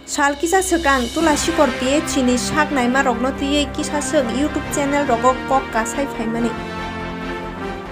Sal kisa sekang tula sikor pie chini sak naima rokno tiye kisa sek YouTube channel rogo kok kasai phaimani.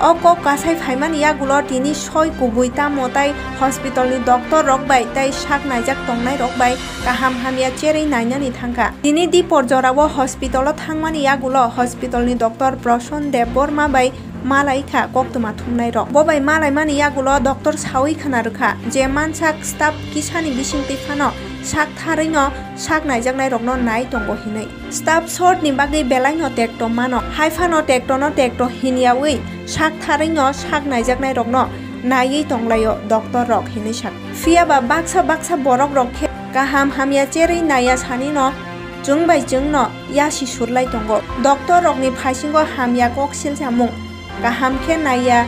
O kok kasai phaimani yagulo tini soi kubui tamotai hospital ni doctor rok bai tai sak naijak tongnai rok bai kaham hamia cherei nainani thangka. Tini di porjorawo hospital o thangmani yagulo hospital ni doctor Proson Dev Borma bai malai kha koktuma thumnai rok bobai malai mani yagulo doctor sawi khana rukha je mansak staff kisani bisingti phano sak tharai no sak naijaknai rokno nai tongo hinai staff short ni bagai belai no tekto mano haifa no tekto hiniawi sak tharai no sak naijaknai rokno nai tonglayo doctor rok hinai sak fiaba baksa borok rok khe kaham hamia cherei naya sani no jungbai jungno yasi surlai tongo doctor rok ni phaisingo hamia kok silsamung kaham khe naya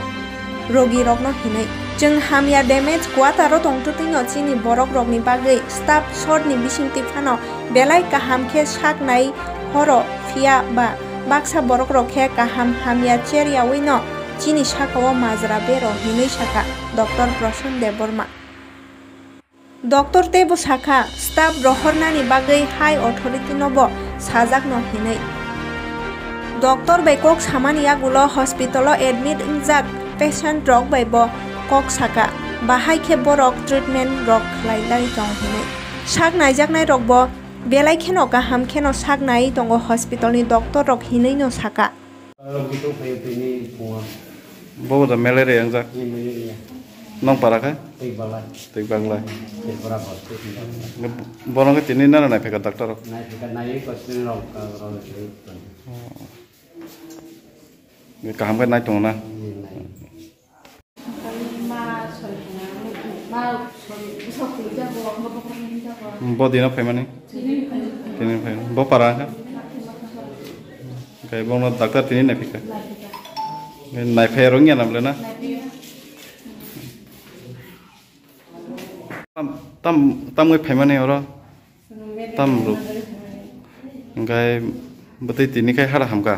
rogi rokno hinai jeng hamia damage kuataro tongtutingo chini borok rokni bagai staff short ni bisingti phano belai kaham khe sak nai horo fia ba baksa borok rok khe kaham hamia cheriawi no chini sakao majra bero hinai saka Dr. Proson Dev Borma Dr. Tebo saka staff rohornani bagai high authority nobo sajak no hinai Dr. bai kok samani yagulo hospital o admit injak patient rok bai bo kok saka bahai khe borok treatment rok khlailai tong hinai sak naijaknai rok bo belai kheno kaham kheno sak nai tongo hospital ni doctor rok hinai no saka bo da malaria angjak nong parakai tik banglai borong ke tini nana nai pheka doctor rok nai pheka nai ko tin rok kaham ke nai tong na bo dina phaimani tini phaimani bo paranga kai bo no doctor tini nai pheka nai phairong ya namle na tam ngai phaimani ora tam ru ngai bati tini kai hara hamka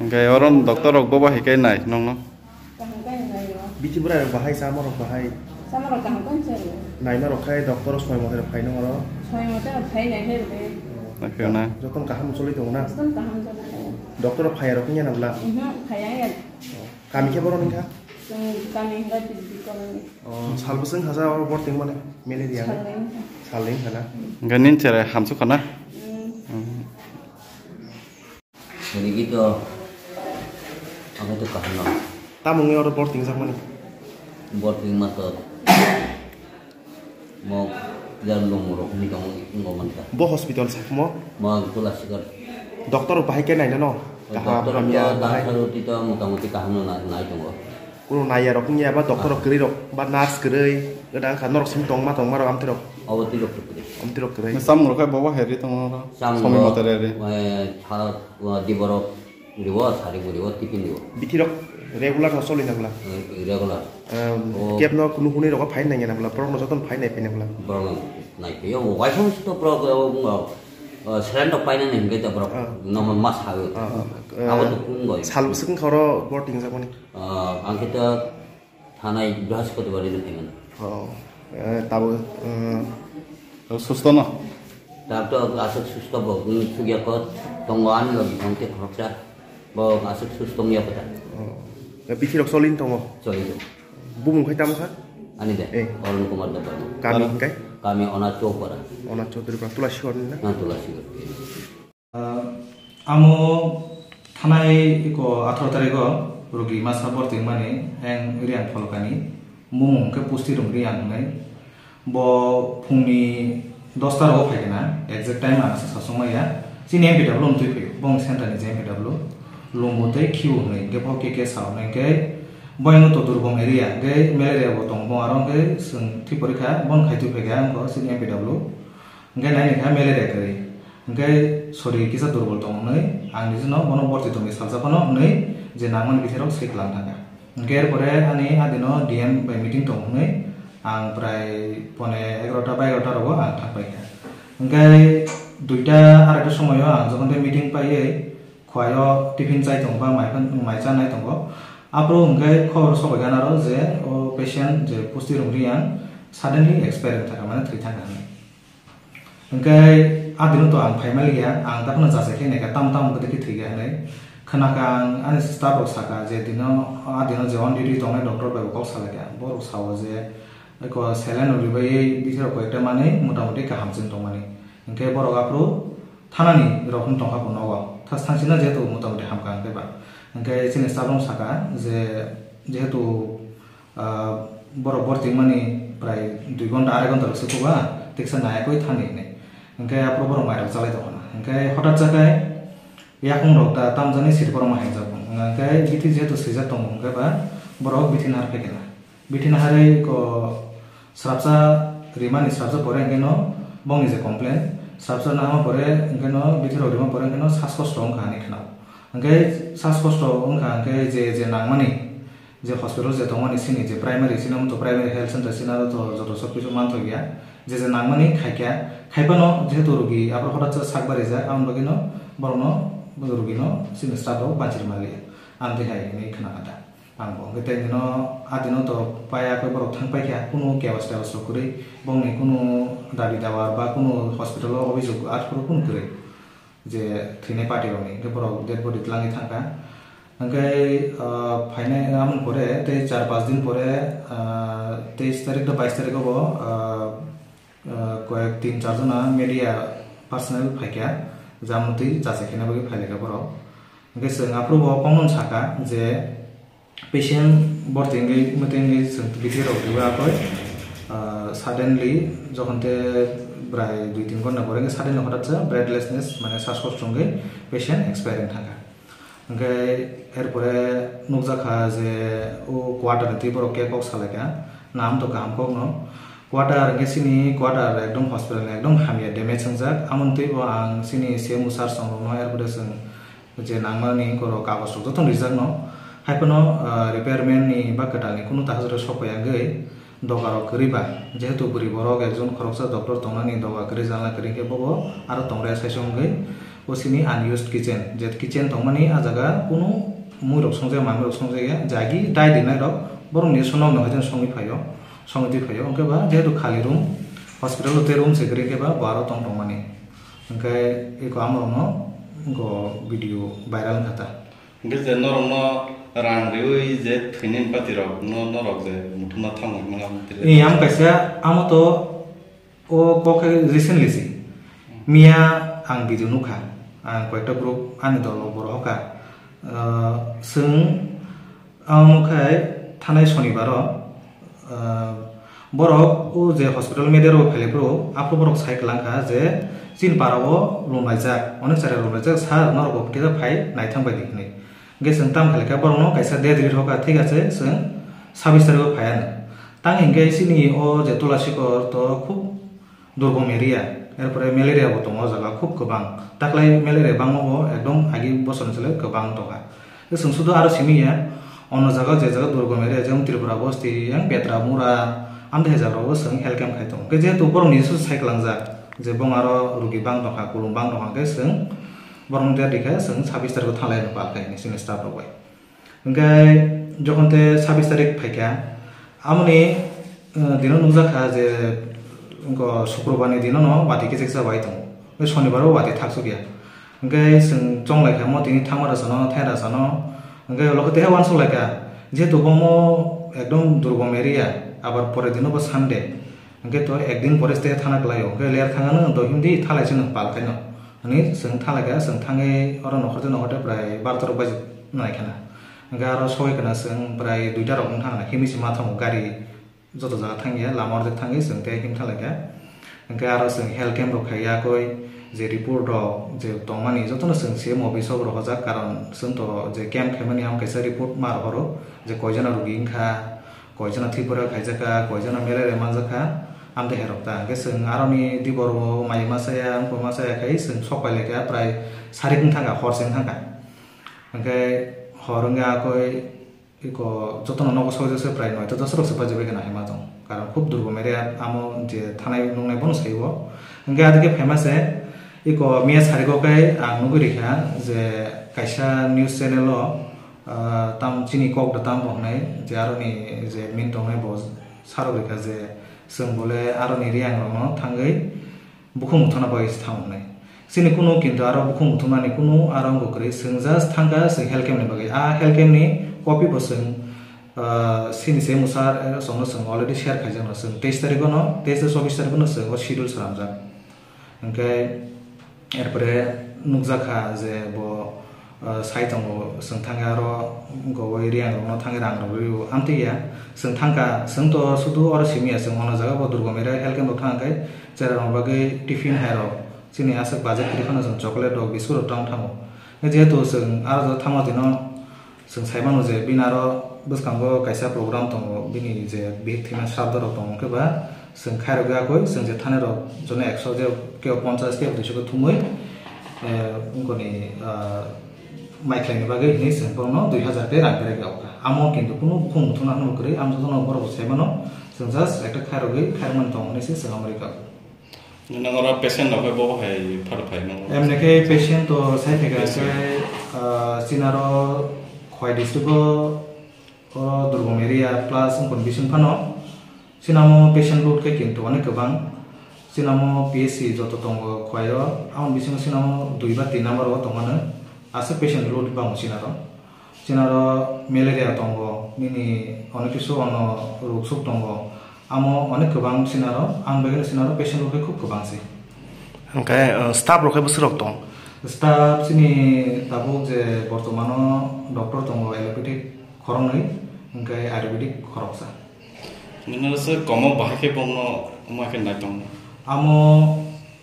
ngai oron doctor rok boba hikai nai nong no Bici berai bahai sama rok bahai. Sama rok kaham kan sih. Nai ma rok kai dokter soy motor bahai nong ro. Soy motor bahai nai he be. Nak na. Joton kaham soli tong na. Joton kaham jadi. Dokter bahai rok nya nabla. Bahai ya. Kami ke boron ka? Kami enggak di koloni. Oh, salbuseng hasa or borting mana? Malaria. Saling kana. Ganin cere hamsu kana. jadi gitu aku tuh kahno Tamu nge or borting sak mana? buat lima tuh mau jalan lumuruk nih kamu ngomong kan Bo hospital sak mo? mau tulas segar Dokter bahai ke nai no? dokter Hamia dah bahai. selalu itu muka-muki kahno naik tunggu Kulo naya rok nya ba dokter rok geri rok ba nurse gerei. Gedang kan rok sim tong ma rok am tirok. awal tidur tuh Am tirok gerei. Sam ro kai boba heri tong ora. Somi motere di borok diwa sari diwa tipin diwa Bitirok regular no soli nabla. irregular Kiap no kunu kuni rok bahai nai nabla. Pro no joton bahai nai pe nabla. borong naik yo wajah itu pro serendok painen nih gitu bro nomor mas halu awal tuh kungoy Salbuseng karo borting sak mana? angkita tanai beras kau tuh balik dengan Oh, tahu. susto no. tapi tuh asal susto boh sugi aku tonggoan lagi angkit kerja boh asal susto nya apa Oh, bitirok solin tongo. so itu Bumung kai tamu kan? ani deh orang kumar dapat Kami kai? kami ona coba Ona chodri pra tulah shon na. nantulah sih Amo thanai iko 18 tariko rogi masa borting mani heng rian pholokani mung ke pusti rum rian ngai bo phungni 10 ta ro phaigena exact time ana sasoma ya sini MPW lom tui phe bong center ni MPW lombote khiu ngai ge bo ke saw ngai ke boyno to durbong area ge malaria bo tong bo arong ge sung thi porikha bon khai tu phe ga ko sini MPW ngai nai kha malaria kari ngai sori kisa durbol tong ngai ang ni no bono borti tong salsa bono ngai je namon bithero seklang thaka ngai pore ani adino DM by meeting tong ngai ang prai pone 11টা বা 11টা robo ang thakpai kha ngai duita arata somoyo ang jokon meeting paiye khwayo tiffin chai tong ba mai cha nai tong Apro ngai khobor sobai ganaro je o patient je pusti rumriang suddenly expire thaka mane thri thaka hane engkai adino to ang family ya ang tapna jase ke neka tam gede ki thri ga hane khanakan an staff rok saka je adino je on duty tongai doctor ba ko sala ga bor sawo je ko saline olibai bisero ko ekta mane motamuti kaham jin tongmani engkai bor gapro thanani rokhum tongha ko nogo thasthangchina je to motamuti hamka engkai ba engkai sini staff rok saka je jehetu bor tingmani prai 2 ঘন্টা 2.5 ঘন্টা rokse koba teksa nayakoi thani ne engkai apro bor mai rok chalai tokona engkai hotat jakai yakung rok ta tamjani sirpor ma haijab engkai biti jehetu sejak tong engkai ba borok bitin har pekena bitin hare ko srapsa rimani srapsa pore engkai no bongni je complain srapsa na ma pore engkai no bitiro rima pore engkai no saskosto ongka ni khna engkai saskosto ongka engkai je nangmani যে hospital যে তমানি সিনি যে primary সিনাম তো primary health centre scenario তো যত সব কিছু মানতো গিয়া যে নাংমানি খাইকা খাইপানো যেহেতু রোগী আবার হঠাৎ সাকবারে যায় আম লগিনো বরনো রোগীনো সিনি স্টাফও বাঁচির মালি আনতে হাই নি খানা কাটা আনবো গেতে দিনো আদিনো তো পায়া কই বড় থাং পাইকা কোনো কেওয়াস্টা অবস্থা করে বংনি কোনো দাবি দাওয়ার বা কোনো হসপিটাল অভিযোগ আর কোন করে যে থিনে পার্টি রনি বড় ডেড বডি লাঙি থাকা engkai phaine amon pore te 4-5 din pore 23 tarik to 22 tarik bo koek 3-4 jona media personal phaikya jamuti jase khina bagi phaileka boro engkai seng approve common saka je patient bortingai mutengai seng bithi rok diba koi suddenly jokhon te prai 2-3 ঘন্টা pore suddenly hotat breathlessness mane শ্বাসকষ্টঙ্গে patient expiring thaka engkai erpore nukjakha je o quarter ti boro ke kok salaka naam to kam kok no quarter engkai sini quarter ekdom hospital ekdom hamia damage sangjak amon ti bo ang sini semu sar song no erpore seng je nangmani koro kagos to ton rijak no haipono repairman ni ba katal ni kuno tahajre sokoya gai dogaro kariba jehetu buri borok ekjon khoroksa doctor tongnani doga kari janla kari ke bobo aro tongra saisong gai osini unused kitchen je kitchen tongmani a jaga kuno murok songje mamrok songje ya jagi dai dinai rok borong ni sonom no hajan songi phayo songti phayo onke ba jehetu khali room hospital te room se kari ke ba baro tong tongmani engkai eko amro no go video viral khata engkai je norong no rang riui je thinin pati rok no norok je muthuna thang mangam tire ni am kaisa amoto o koke recently si mia ang video nukha ang koekta group ani dolo boro ka seng amukai thanai sonibaro borok o je hospital medero phelebro apro borok cyclangka je chin parao rumajak onek sare rumajak sar norok putira phai naithang bai dikni ge seng tam khaleka borno kaisa de dir hoka thik ache seng 26 tarik phayan tang engkai sini o je tulasikor to khub দুর্গম area এরপরে malaria বতং ও জায়গা খুব গোবাং তাকলাই malaria বাংও একদম আগে বছর চলে গোবাং টকা जों শুধু আরো সিমিয়া অন্য জায়গা যে জায়গা দুর্গম এরিয়া যেমন ত্রিপুরা বস্তি yang পেত্রা মুরা আমদে জায়গাও जों হেলথ ক্যাম্প খাইতো যেহেতু বরং নিসু সাইক্লাংজা যে বং আরো রোগী বাং টকা কুলুম বাং টকা কে जों বরং দে দেখে जों 26 তারিখ থালাই নপা খাই নিসিন স্টাফ রবাই ओंखाय যখনতে 26 তারিখ ফাইকা আমনি দিন নুজাখা যে उनको शुक्रबारनि दिनाव न बाति केजेक जाबाय दं बे शनिबाराव बाति थाकसो गया ओंखाय जों जंलायखा मतिनि थांमारा सानो थायरा सानो ओंखाय लखते वान सलायखा जेहेतु बमो एकदम दुर्गम एरिया आबार परे दिनाव सानडे ओंखाय तो एकदिन परे स्टे थाना गलायो ओंखाय लेर थाङानो दहिमदि थालायसो पालखायनो माने जों थालायखा जों थाङै अर नखरते नखरते प्राय 12 बाजि नायखाना ओंखाय आरो सहायखाना जों प्राय 2टा रकम थाङा हिमिसि माथाव गारि যত জায়গা থাঙ্গিয়া লামার যে থাঙ্গি जों তে হিম থালাকা ओंखाय आरो जों हेल्थ कैम्प रख खाया कय जे रिपोर्ट जे तंमानि जतनो जों से मबि सब रह जा कारण जों तो जे कैम्प खायमानि आम कैसा रिपोर्ट मार हरो जे कयजना रोगी इंखा कयजना थैफोरा खायजाका कयजना मेलेरिया मानजाका आम दे हेरकता ओंखाय जों आरोनि दिबर माइ मासाया आंखो मासाया खाय जों सकायलेका प्राय 4 थांगा हरसें थांगा ओंखाय हरंगा कय iko jotono nogo sojose prai noi to dosrok se paje begena hema dong karon khub durgom area amo je thanai nungnai bon saibo engga adike famous e iko mia sarigo kai ang nuguri kha je kaisa news channel o tam chini kok da tam bongnai je aroni je min tongnai bo sarori kha je जों बोले आरो नि रियां रंनो थांगै बुखुं मुथना bye थांनाय सिनि कुनु किन्तु आरो बुखुं मुथुमानि कुनु आरो गक्रे जों जास्ट थांगा जों हेल्थ केम्पनि बागै हेल्थ केम्पनि कपि बसों सिनि से मुसार संनो जों अलरेडी शेयार खायजों जों 23 तारिख न 23 24 तारिख न जों शिड्यूल सामजा ओंखाय एरपरे नुकजाखा जे बो साइटंग जों थांगा आरो गवै रियां रंनो थांगा रां रंयो आमतिया जों थांगा जों तो सुदु और सिमिया जों अन जागा ब दुर्गमेरा हेल्थ केम्प थांगाय जेराव बागै टिफिन हारो सिनि आसे बाजेट खरिफानो जों चॉकलेट दग बिस्कुट दं थांगो जेहेतु जों आरो थामा दिनो जों साइबानो जे बिनारो बसकांगो कायसा प्रोग्राम दं बिनि जे बे थिमा साबदर दं केबा जों खायरो गाखै जों जे थाने र जने 100 जे के 50 के 200 को थुमै उनकोनि माइक्लाइनि बागै नि जों 2000 के रां करे गाव आमो किन्तु कुनु बुखुं मुथुना न करे आम जनो बर साइबानो जों जास्ट एक खायरो गै खायरमन दं नेसे जों अमेरिका नंगरा पेशेंट नखै बो हाय फार फाय नंग एमनेके पेशेंट तो साइफेगा से सिनारो खय डिस्ट्रिक्ट दुर्गम एरिया प्लस कन्डिशन फानो सिनामो पेशेंट लोड के किन्तु अनेक गोबां सिनामो पीएससी जतो दङ खयो आम बिसिनो सिनामो 2 बा 3 नम्बर दङनो आसे पेशेंट लोड बाङो सिनारो मेलेरिया दङ मिनि अनेक किसु अन रोग सुख दङ आमो अनेक गोबां सिनारो आं बेगेन सिनारो पेशेंट लोड खूब गोबां से ओंखाय स्टाफ रखै बोसोराव दं स्टाफ सिनि ताबुक जे बर्तमानो डॉक्टर दङ एलोपैथिक खरंनै ओंखाय आयुर्वेदिक खरकसा नोंसो कम बाहायखे बंनो माखे नाय दं आमो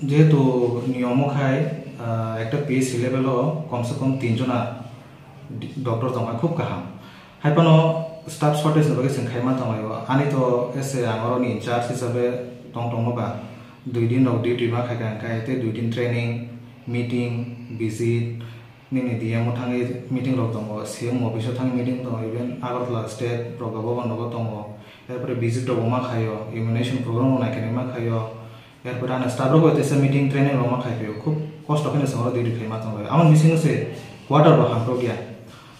जेहेतु नियम खाय একটা পিএসসি লেভেল কম সে কম 3 जना डॉक्टर दङ खूब गाहाम हाइपानो स्टाफ शॉर्टेज बागै जों खायमा दङयो आनि तो एसे आंगरनि इनचार्ज हिसाबै दङबा 2 दिन डिउटी मा खायगा खायते 2 दिन ट्रेनिंग मीटिंग विजिट निनि दिएमो थाङै मीटिंग रक दङ सीएम अफिसआव थाङै मीटिंग दङ इभेन आगरतला स्टेट प्रगबो बनबो दङ एरपरे विजिट दङ मा खायो इम्युनाइजेशन प्रोग्राम नायखने मा खायो एरपरे आना स्टाफ रक एसे मीटिंग ट्रेनिंग मा खायो खूब कष्ट खने संरो डिउटी खायमा दङ आम मिसिं से क्वार्टर ब हामरो गया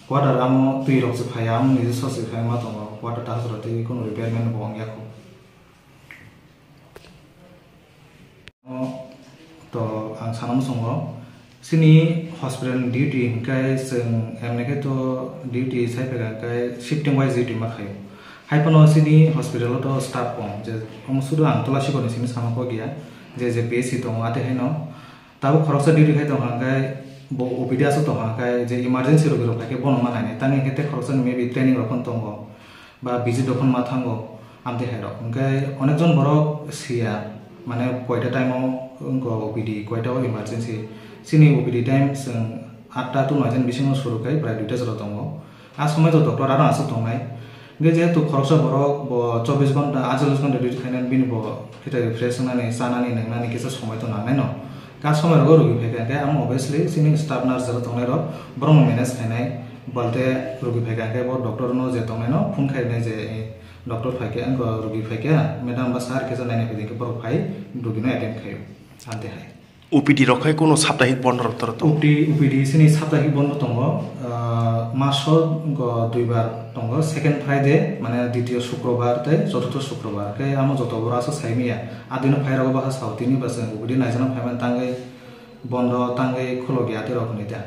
क्वार्टर आम तुइ रक से फाया आम निजे ससे खायमा दङ क्वार्टर तासरते कोनो रिपेयरमेन्ट बङ याखौ तो आं सानाम संगो सिनि हॉस्पिटल ड्यूटी हिंकाय जों एमनेके तो ड्यूटी साइफेगाय शिफ्टिंग वाइज ड्यूटी मा खायो हाइपनो सिनि हॉस्पिटल तो स्टाफ कम जे हम सुदु आं तलासि कोनि सिनि सामाको गया जे पीएससी दङ आते हेनो ताबो खरकसा ड्यूटी खाय दङ हांगाय बो ओपीडीआस तो हांगाय जे इमार्जेंसी रोग रोखाके बन मा नायने तानि हेते खरकसा मेबी ट्रेनिंग रखन दङ बा विजिट दखन मा थांगो आमते हेरो हांगाय अनेक जन बरक सिया माने कयटा टाइमाव उनको ओपीडी कयटा इमार्जेंसी सिनि ओपीडी टाइम जों 8टा तो 9 जन बिसिङाव सुरुखाय प्राय 2टा जरा दङ आ समय तो डॉक्टर आरो आसो दंनाय गे जेहेतु खरकसा बरक 24 घंटा 48 घंटा डिउटी खायनानै बिनि ब फिटा फ्रेश होनानै सानानै नंनानै केसे समय तो नांनाय न का समय रग रुगि फैगाके आम ऑब्वियसली सिनि स्टाफ नर्स जरा दंनाय र ब्रह्म मैनेज खायनाय बलते रुगि फैगाके ब डॉक्टर न जे दंनाय न फुन खायनाय जे डॉक्टर फाइके अंग रुगि फाइके मैडम बा सार के नायनाय फैदे बर फाइ रुगिनो अटेंड खायो आनते हाय ओपीडी रखै कोनो साप्ताहिक बन्द रक्तर त ओपीडी सिनि साप्ताहिक बन्द दङ मासो 2 बार दङ सेकेन्ड फ्राइडे माने द्वितीय शुक्रबार ते चतुर्थ शुक्रबार के आम जत बरासो साइमिया आदिनो फाइरागो बाहा साउथिनि बासे ओपीडी नायजना फाइमान तांगै बन्द तांगै खुलो गयाते रखनि दा